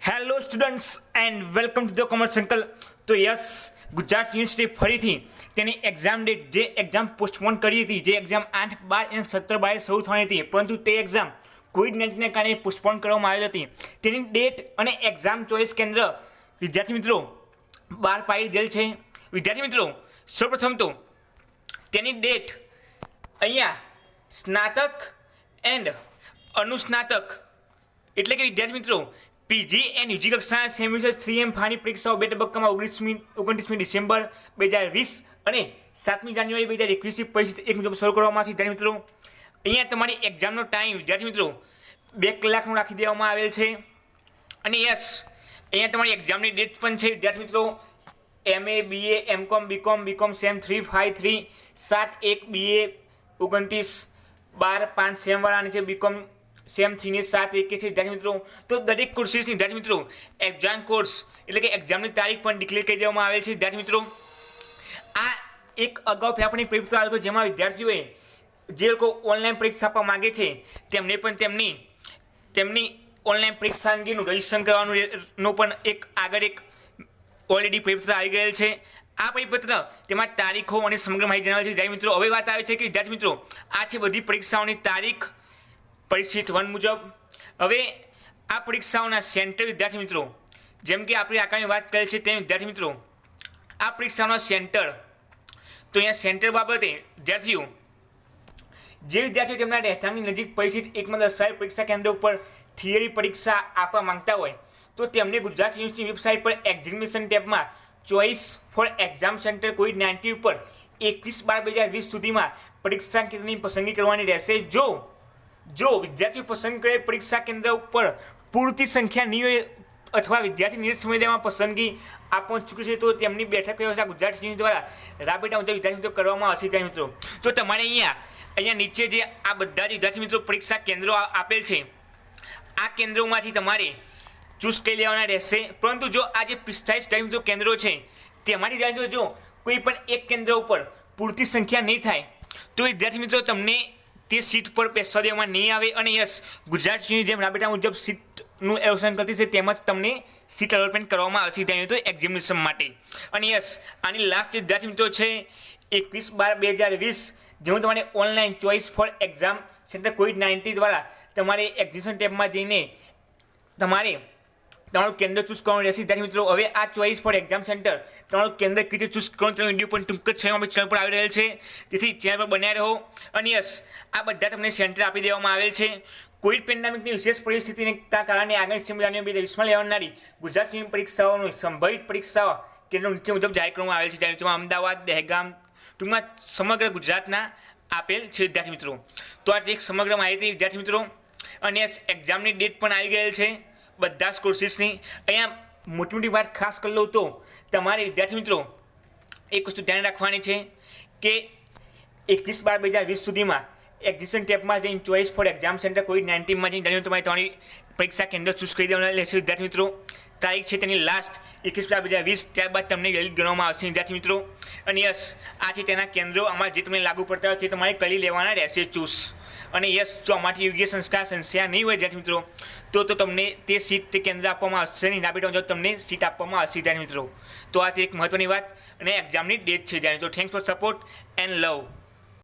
Hello students and welcome to the commerce circle. તો yes, Gujarat university ફરીથી તેની exam date જે એક્ઝામ પોસ્ટપોન કરી હતી, જે એક્ઝામ 8, 12 અને 17/22 શરૂ થવાની હતી, પરંતુ તે એક્ઝામ કોવિડ-19ને કારણે પોસ્ટપોન કરવામાં આવેલી હતી. તેની ડેટ અને એક્ઝામ ચોઈસ કેન્દ્ર વિદ્યાર્થી મિત્રો બહાર પાડી દેલ છે. વિદ્યાર્થી મિત્રો, સૌપ્રથમ તો તેની ડેટ અહીંયા સ્નાતક એન્ડ અનુસ્નાતક એટલે કે વિદ્યાર્થી મિત્રો પીજી એન્ડ યુજી કક્ષાના સેમિસ્ટર 3 એમ ફાની પરીક્ષાઓ બે તબક્કામાં 29મી ડિસેમ્બર 2020 અને 7મી જાન્યુઆરી 2021 પરિસ્થિતિ એક મુજબ શરૂ કરવામાં આવશે. વિદ્યાર્થી મિત્રો, અહીંયા તમારી એક્ઝામનો ટાઈમ વિદ્યાર્થી મિત્રો 2 કલાકનો રાખી દેવામાં આવેલ છે. અને યસ, અહીંયા તમારી એક્ઝામની ડેટ પણ છે વિદ્યાર્થી મિત્રો. MA BA MCOM BCOM sem 3 5 3 7 1 BA 29 12 5 sem વાળાની છે. BCOM સેમ 3 ને 7 1 છે વિદ્યાર્થી મિત્રો. તો દરેક કોર્સીસની વિદ્યાર્થી મિત્રો એક્ઝામ કોર્સ એટલે કે એક્ઝામની તારીખ પણ ડિક્લેર કરી દેવામાં આવેલ છે. વિદ્યાર્થી મિત્રો, આ એક અગાઉ પેપરની પરીક્ષા આવ્યો હતો, જેમાં વિદ્યાર્થીઓએ જે લોકો ઓનલાઈન પરીક્ષા આપવા માગે છે તેમને પણ તેમની ઓનલાઈન પરીક્ષા અંગેનું રજીસ્ટ્રેશન કરવાનું પણ એક ઓલરેડી પરિપત્ર આવી ગયેલ છે. આ પરિપત્ર તેમાં તારીખો અને સમગ્ર માહિતી જણાવેલ છે. વિદ્યાર્થી મિત્રો, હવે વાત આવે છે કે વિદ્યાર્થી મિત્રો આ છે બધી પરીક્ષાઓની તારીખ પરિસ્થિત 1 મુજબ. હવે આ પરીક્ષાઓના સેન્ટર વિદ્યાર્થી મિત્રો, જેમ કે આપણે આગળની વાત કરેલ છે તેમ વિદ્યાર્થી મિત્રો આ પરીક્ષાઓના સેન્ટર, તો અહીંયા સેન્ટર બાબતે વિદ્યાર્થીઓ જે વિદ્યાર્થીઓ તેમના રહેઠાણની નજીક પરિસ્થિત એકમાં દર્શાવેલ પરીક્ષા કેન્દ્ર ઉપર થિયરી પરીક્ષા આપવા માંગતા હોય તો તેમને ગુજરાત યુનિવર્સિટી વેબસાઇટ પર એક્ઝામિનેશન ટેબમાં ચોઇસ ફોર એક્ઝામ સેન્ટર કોવિડ-19 ઉપર 21/12/2020 સુધીમાં પરીક્ષા કેન્દ્રની પસંદગી કરવાની રહેશે. જો વિદ્યાર્થીઓ પસંદ કરેલ પરીક્ષા કેન્દ્ર ઉપર પૂરતી સંખ્યા નહીં હોય અથવા વિદ્યાર્થી નિયત સમયમાં પસંદગી આપવાનું ચૂકે છે તો તેમની બેઠક વ્યવસ્થા ગુજરાત યુનિવર્સિટી દ્વારા રાબેતા મુજબ વિદ્યાર્થી મિત્રો કરવામાં આવશે. વિદ્યાર્થી મિત્રો, તો તમારે અહીંયા નીચે જે આ બધા જ વિદ્યાર્થી મિત્રો પરીક્ષા કેન્દ્રો આપેલ છે, આ કેન્દ્રોમાંથી તમારે ચૂઝ કરી લેવાના રહેશે. પરંતુ જો આ જે 45 મિત્રો કેન્દ્રો છે તેમાંથી જો કોઈ પણ એક કેન્દ્ર ઉપર પૂરતી સંખ્યા નહીં થાય તો વિદ્યાર્થી મિત્રો તમને તે સીટ પર બેસવા દેવામાં નહીં આવે. અને યસ, ગુજરાત યુનિવર્સિટી જેમ રાબેતા મુજબ સીટનું એલોકેશન કરતી છે તેમજ તમને સીટ અલોટમેન્ટ કરવામાં આવશે ત્યાં તો એક્ઝામિનેશન માટે. અને યસ, આની લાસ્ટ વિદ્યાર્થી મિત્રો છે 21/12/2020, જેમાં તમારે online choice for exam centre COVID-19 દ્વારા તમારે એક્ઝામિનેશન ટેબમાં જઈને તમારું કેન્દ્ર ચૂઝ કરવાનું રહેશે. વિદ્યાર્થી મિત્રો, હવે આ ચોઇસ ફોર એક્ઝામ સેન્ટર તમારું કેન્દ્ર કઈ રીતે ચૂઝ કરવાનું તેનો વિડીયો પણ ટૂંક જ સમયમાં આપણી ચેનલ પર આવી રહેલ છે, તેથી ચેનલ પર બન્યા રહો. અને યસ, આ બધા તમને સેન્ટર આપી દેવામાં આવેલ છે. કોવિડ પેન્ડેમિકની વિશેષ પરિસ્થિતિને કારણે આગળ જાન્યુઆરી 2020માં લેવાનારી ગુજરાત યુનિવર્સિટી પરીક્ષાઓની સંભવિત પરીક્ષાઓ કેન્દ્ર નીચે મુજબ જાહેર કરવામાં આવેલ છે. તેમાં અમદાવાદ, દહેગામ, ટૂંકમાં સમગ્ર ગુજરાતના આપેલ છે વિદ્યાર્થી મિત્રો. તો આ એક સમગ્ર માહિતી વિદ્યાર્થી મિત્રો. અને યસ, એક્ઝામની ડેટ પણ આવી ગયેલ છે બધા જ કોર્સીસની. અહીંયા મોટી વાત ખાસ કરી લઉં તો તમારે વિદ્યાર્થી મિત્રો એક વસ્તુ ધ્યાન રાખવાની છે કે 21/12/2020 સુધીમાં એક્ઝામિનેશન ટેબમાં જઈને ચોઇસ ફોર એક્ઝામ સેન્ટર કોવિડ-19માં જઈને તમારી પરીક્ષા કેન્દ્ર ચૂઝ કરી દેવાના રહેશે. વિદ્યાર્થી મિત્રો, તારીખ છે તેની લાસ્ટ 21/12/2020, ત્યારબાદ તમને વેલિડ ગણવામાં આવશે વિદ્યાર્થી મિત્રો. અને યસ, આ છે તેના કેન્દ્રો, આમાં જે તમને લાગુ પડતા હોય તે તમારે કરી લેવાના રહેશે ચૂઝ. અને યસ, જો આમાંથી યોગ્ય સંસ્થા નહીં હોય વિદ્યાર્થી મિત્રો તો તમને તે સીટ તે કેન્દ્ર આપવામાં આવશે નહીં. રાબેતા મુજબ તમને સીટ આપવામાં આવશે વિદ્યાર્થી મિત્રો. તો આ તે એક મહત્વની વાત અને એક્ઝામની ડેટ છે. તો thanks for support and love.